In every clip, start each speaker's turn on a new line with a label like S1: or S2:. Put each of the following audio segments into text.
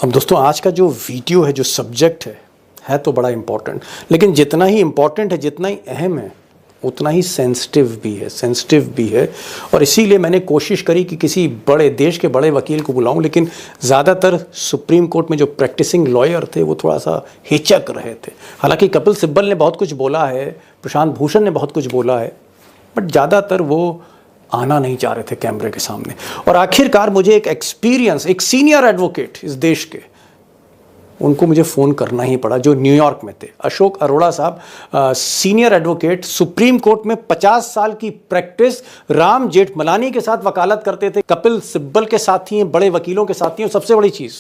S1: अब दोस्तों आज का जो वीडियो है, जो सब्जेक्ट है तो बड़ा इम्पॉर्टेंट, लेकिन जितना ही इम्पॉर्टेंट है, जितना ही अहम है, उतना ही सेंसिटिव भी है। और इसीलिए मैंने कोशिश करी कि किसी बड़े देश के बड़े वकील को बुलाऊं, लेकिन ज़्यादातर सुप्रीम कोर्ट में जो प्रैक्टिसिंग लॉयर थे वो थोड़ा सा हिचक रहे थे। हालांकि कपिल सिब्बल ने बहुत कुछ बोला है, प्रशांत भूषण ने बहुत कुछ बोला है, बट ज़्यादातर वो आना नहीं चाह रहे थे कैमरे के सामने। और आखिरकार मुझे एक एक्सपीरियंस, एक सीनियर एडवोकेट इस देश के, उनको मुझे फ़ोन करना ही पड़ा, जो न्यूयॉर्क में थे। अशोक अरोड़ा साहब, सीनियर एडवोकेट, सुप्रीम कोर्ट में 50 साल की प्रैक्टिस, राम जेठमलानी के साथ वकालत करते थे, कपिल सिब्बल के साथी हैं, बड़े वकीलों के साथी हैं। सबसे बड़ी चीज़,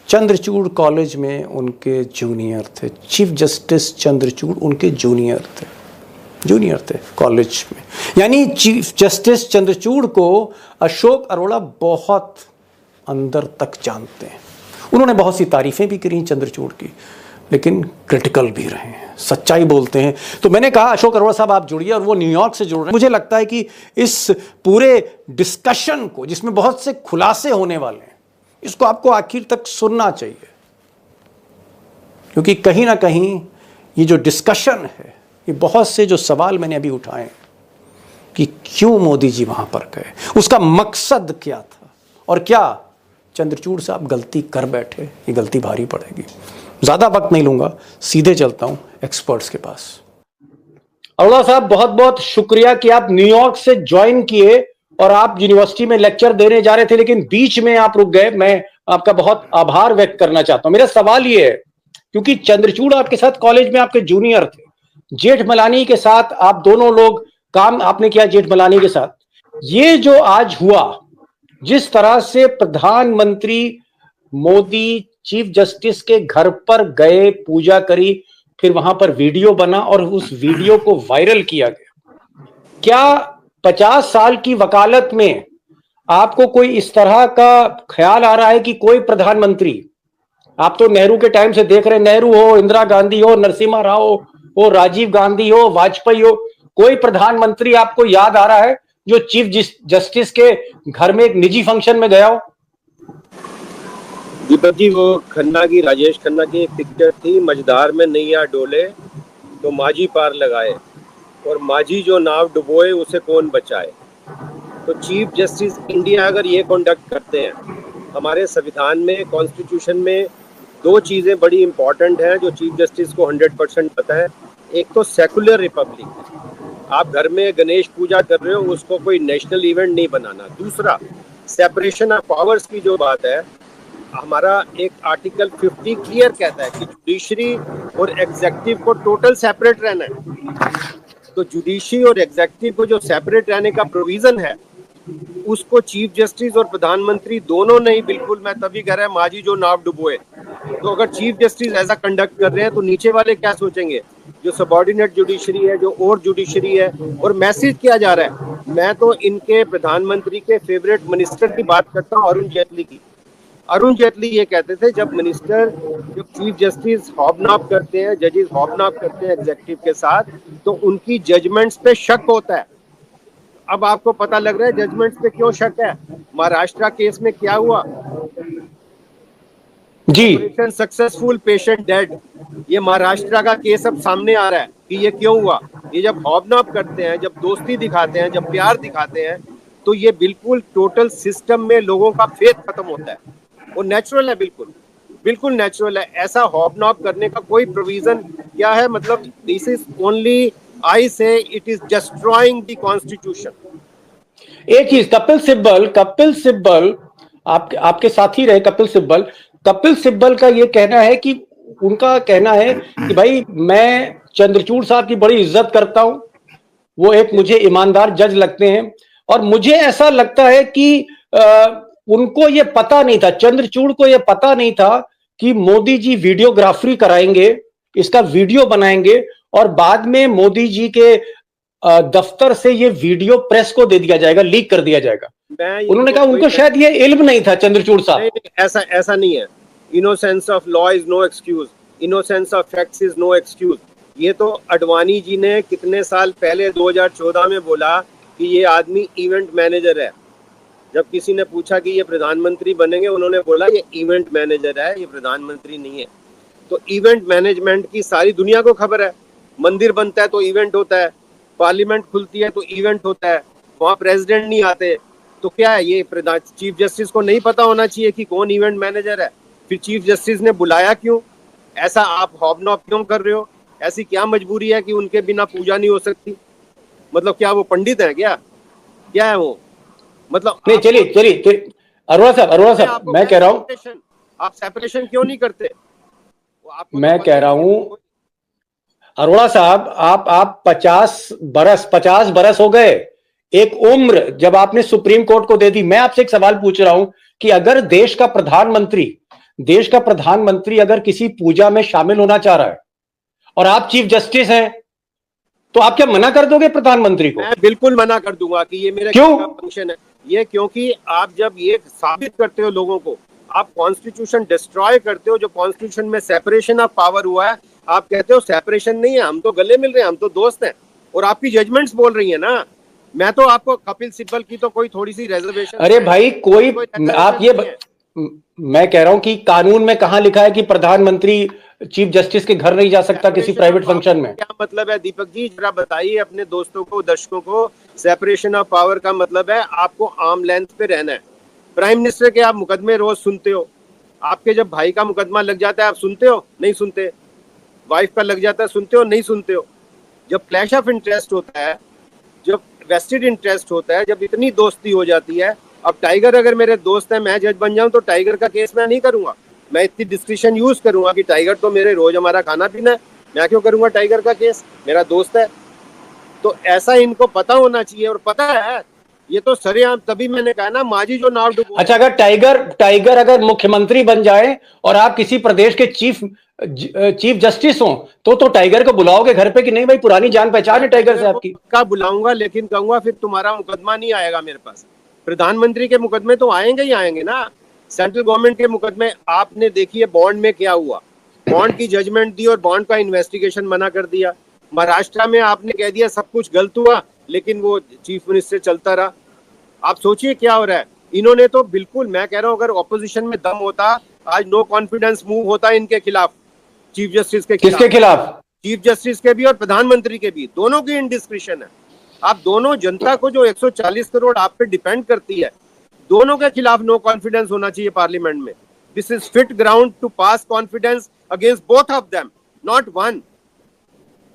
S1: चंद्रचूड़ कॉलेज में उनके जूनियर थे। चीफ जस्टिस चंद्रचूड़ उनके जूनियर थे कॉलेज में। यानी चीफ जस्टिस चंद्रचूड़ को अशोक अरोड़ा बहुत अंदर तक जानते हैं। उन्होंने बहुत सी तारीफें भी करी चंद्रचूड़ की, लेकिन क्रिटिकल भी रहे हैं, सच्चाई बोलते हैं। तो मैंने कहा अशोक अरोड़ा साहब आप जुड़िए, और वो न्यूयॉर्क से जुड़ रहे हैं। मुझे लगता है कि इस पूरे डिस्कशन को, जिसमें बहुत से खुलासे होने वाले हैं, इसको आपको आखिर तक सुनना चाहिए, क्योंकि कहीं ना कहीं ये जो डिस्कशन है, ये बहुत से जो सवाल मैंने अभी उठाए कि क्यों मोदी जी वहां पर गए, उसका मकसद क्या था, और क्या चंद्रचूड़ साहब गलती कर बैठे, ये गलती भारी पड़ेगी। ज्यादा वक्त नहीं लूंगा, सीधे चलता हूं एक्सपर्ट्स के पास। अरोड़ा साहब, बहुत बहुत शुक्रिया कि आप न्यूयॉर्क से ज्वाइन किए और आप यूनिवर्सिटी में लेक्चर देने जा रहे थे, लेकिन बीच में आप रुक गए। मैं आपका बहुत आभार व्यक्त करना चाहता हूं। मेरा सवाल ये है, क्योंकि चंद्रचूड़ आपके साथ कॉलेज में आपके जूनियर थे, जेठमलानी के साथ आप दोनों लोग काम आपने किया जेठमलानी के साथ, ये जो आज हुआ, जिस तरह से प्रधानमंत्री मोदी चीफ जस्टिस के घर पर गए, पूजा करी, फिर वहां पर वीडियो बना और उस वीडियो को वायरल किया गया, क्या 50 साल की वकालत में आपको कोई इस तरह का ख्याल आ रहा है कि कोई प्रधानमंत्री, आप तो नेहरू के टाइम से देख रहे हैं, नेहरू हो, इंदिरा गांधी हो, नरसिम्हा राव हो, राजीव गांधी हो, वाजपेयी हो, कोई प्रधानमंत्री आपको याद आ रहा है जो चीफ जस्टिस के घर में एक निजी फंक्शन में गया हो?
S2: दीपक जी, वो खन्ना की, राजेश खन्ना की एक पिक्चर थी, मझधार में नैया डोले तो माझी पार लगाए, और माझी जो नाव डुबोए उसे कौन बचाए। तो चीफ जस्टिस इंडिया अगर ये कंडक्ट करते हैं, हमारे संविधान में, कॉन्स्टिट्यूशन में दो चीज़ें बड़ी इंपॉर्टेंट हैं जो चीफ जस्टिस को 100% पता है। एक तो सेकुलर रिपब्लिक, आप घर में गणेश पूजा कर रहे हो, उसको कोई नेशनल इवेंट नहीं बनाना। दूसरा, सेपरेशन ऑफ पावर्स की जो बात है, हमारा एक आर्टिकल 50 क्लियर कहता है कि जुडिशरी और एग्जेक्टिव को टोटल सेपरेट रहना है। तो जुडिशरी और एग्जेक्टिव को जो सेपरेट रहने का प्रोविजन है, उसको चीफ जस्टिस और प्रधानमंत्री दोनों नहीं, बिल्कुल मैं तभी कह रहा है माझी जो नाव डुबोए। तो अगर चीफ जस्टिस ऐसा कंडक्ट कर रहे हैं तो नीचे वाले क्या सोचेंगे, जो सबऑर्डिनेट जुडिशरी है, जो और जुडिशरी है। और मैसेज किया जा रहा है, मैं तो इनके प्रधानमंत्री के फेवरेट मिनिस्टर की बात करता हूँ, अरुण जेटली की। अरुण जेटली ये कहते थे, जब मिनिस्टर, जब चीफ जस्टिस हॉबनॉब करते हैं, जजेस हॉबनॉब करते हैं एग्जेक्टिव के साथ, तो उनकी जजमेंट्स पे शक होता है। अब आपको पता लग रहा है जजमेंट्स पे क्यों शक है। महाराष्ट्र केस में क्या हुआ जी, ऑपरेशन सक्सेसफुल पेशेंट डेड, ये महाराष्ट्र का केस अब सामने आ रहा है कि ये क्यों हुआ। ये जब हॉबनॉब करते हैं, जब दोस्ती दिखाते हैं, जब प्यार दिखाते हैं, तो ये बिल्कुल टोटल सिस्टम में लोगों का फेथ खत्म होता है। वो नेचुरल है, बिल्कुल नेचुरल है। ऐसा हॉबनॉब करने का कोई प्रोविजन क्या है, मतलब दिस इज ओनली, आई से it is destroying the constitution.
S1: एक चीज, कपिल सिब्बल आपके साथी रहे, कपिल सिब्बल का ये कहना है कि, उनका कहना है कि भाई मैं चंद्रचूड़ साहब की बड़ी इज्जत करता हूं, वो एक मुझे ईमानदार जज लगते हैं, और मुझे ऐसा लगता है कि उनको ये पता नहीं था, चंद्रचूड़ को ये पता नहीं था कि मोदी जी वीडियोग्राफी कराएंगे, इसका वीडियो बनाएंगे, और बाद में मोदी जी के दफ्तर से ये वीडियो प्रेस को दे दिया जाएगा, लीक कर दिया जाएगा। उन्होंने कहा उनको शायद ये इल्म नहीं था, चंद्रचूड़ साहब।
S2: ऐसा नहीं है। Innocence of law is no excuse, innocence of facts is no excuse. ये तो अडवाणी जी ने कितने साल पहले 2014 में बोला कि ये आदमी इवेंट मैनेजर है। जब किसी ने पूछा कि ये प्रधानमंत्री बनेंगे, उन्होंने बोला ये इवेंट मैनेजर है, ये प्रधानमंत्री नहीं है। तो इवेंट मैनेजमेंट की सारी दुनिया को खबर है। मंदिर बनता है तो इवेंट होता है, पार्लियामेंट खुलती है तो इवेंट होता है, वहां प्रेसिडेंट नहीं आते। तो क्या है, ये चीफ जस्टिस को नहीं पता होना चाहिए कि कौन इवेंट मैनेजर है? फिर चीफ जस्टिस ने बुलाया क्यों? ऐसा आप हॉबनॉब क्यों कर रहे हो? ऐसी क्या मजबूरी है कि उनके बिना पूजा नहीं हो सकती? मतलब क्या वो पंडित है क्या है वो? मतलब
S1: नहीं, चलिए अरोड़ा साहब, मैं कह रहा हूं,
S2: आप सेपरेशन क्यों नहीं करते?
S1: मैं कह रहा हूं अरोड़ा साहब, आप 50 बरस हो गए, एक उम्र जब आपने सुप्रीम कोर्ट को दे दी। मैं आपसे एक सवाल पूछ रहा हूं कि अगर देश का प्रधानमंत्री अगर किसी पूजा में शामिल होना चाह रहा है और आप चीफ जस्टिस हैं, तो आप क्या मना कर दोगे प्रधानमंत्री को?
S2: मैं बिल्कुल मना कर दूंगा कि ये मेरा
S1: क्यों?
S2: फंक्शन है। ये क्योंकि आप जब ये साबित करते हो लोगों को, आप कॉन्स्टिट्यूशन डिस्ट्रॉय करते हो। जो कॉन्स्टिट्यूशन में सेपरेशन ऑफ पावर हुआ है, आप कहते हो सेपरेशन नहीं है, हम तो गले मिल रहे हैं, हम तो दोस्त हैं। और आपकी जजमेंट्स बोल रही है ना। मैं तो आपको कपिल सिब्बल की तो कोई थोड़ी सी रिजर्वेशन,
S1: अरे भाई, कोई आप ये मैं कह रहा हूं कि कानून में कहां लिखा है कि प्रधानमंत्री चीफ जस्टिस के घर नहीं जा सकता किसी प्राइवेट फंक्शन में?
S2: क्या मतलब है दीपक जी, जरा बताइए अपने दोस्तों को, दर्शकों को। सेपरेशन ऑफ पावर का मतलब है आपको आर्म लेंथ पे रहना है। प्राइम मिनिस्टर के आप मुकदमे रोज सुनते हो। आपके जब भाई का मुकदमा लग जाता है आप सुनते हो? नहीं सुनते। वाइफ का लग जाता है, सुनते हो? नहीं सुनते हो। जब क्लैश ऑफ इंटरेस्ट होता है, जब वेस्टेड इंटरेस्ट होता है, जब इतनी दोस्ती हो जाती है। अब टाइगर अगर मेरे दोस्त है, मैं जज बन जाऊं तो टाइगर का केस मैं नहीं करूंगा। मैं इतनी डिस्क्रिप्शन यूज करूंगा कि टाइगर तो मेरे रोज हमारा खाना पीना है, मैं क्यों करूंगा टाइगर का केस? मेरा दोस्त है। तो ऐसा इनको पता होना चाहिए, और पता है ये तो सरेआम। तभी मैंने कहा ना, माजी जो नाव डुबो।
S1: अच्छा, अगर टाइगर अगर मुख्यमंत्री बन जाए और आप किसी प्रदेश के चीफ जस्टिस हो, तो टाइगर को बुलाओगे घर पे कि नहीं? भाई, पुरानी जान पहचान है टाइगर साहब की।
S2: का बुलाऊंगा, लेकिन कहूंगा फिर तुम्हारा मुकदमा नहीं आएगा मेरे पास। प्रधानमंत्री के मुकदमे तो आएंगे ही आएंगे ना। सेंट्रल गवर्नमेंट के मुकदमे आपने देखिए बॉन्ड में क्या हुआ। बॉन्ड की जजमेंट दी और बॉन्ड का इन्वेस्टिगेशन मना कर दिया। महाराष्ट्र में आपने कह दिया सब कुछ गलत हुआ, लेकिन वो चीफ मिनिस्टर चलता रहा। आप सोचिए क्या हो रहा है। इन्होंने तो बिल्कुल, मैं कह रहा हूं, अगर ऑपोजिशन में दम होता, आज नो कॉन्फिडेंस मूव होता इनके खिलाफ, चीफ जस्टिस के खिलाफ।
S1: किसके खिलाफ?
S2: चीफ जस्टिस के भी और प्रधानमंत्री के भी, दोनों की इंडिस्क्रिशन है। आप दोनों, जनता को जो 140 करोड़ आप पे डिपेंड करती है, दोनों के खिलाफ नो कॉन्फिडेंस होना चाहिए पार्लियामेंट में। This is fit ground to pass confidence against both of them, not one.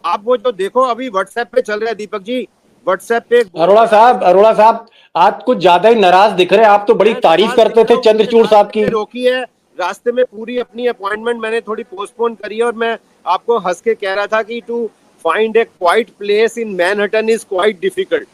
S2: आप वो जो देखो अभी व्हाट्सएप पे चल रहा है दीपक जी, व्हाट्सएप पे।
S1: अरोड़ा साहब, आप कुछ ज्यादा ही नाराज दिख रहे हैं। आप तो बड़ी तारीफ करते थे चंद्रचूड़ साहब की।
S2: रोकी है रास्ते में पूरी अपनी अपॉइंटमेंट मैंने थोड़ी पोस्टपोन करी है, और मैं आपको हंस के कह रहा था कि to find a quiet place in Manhattan is quite difficult.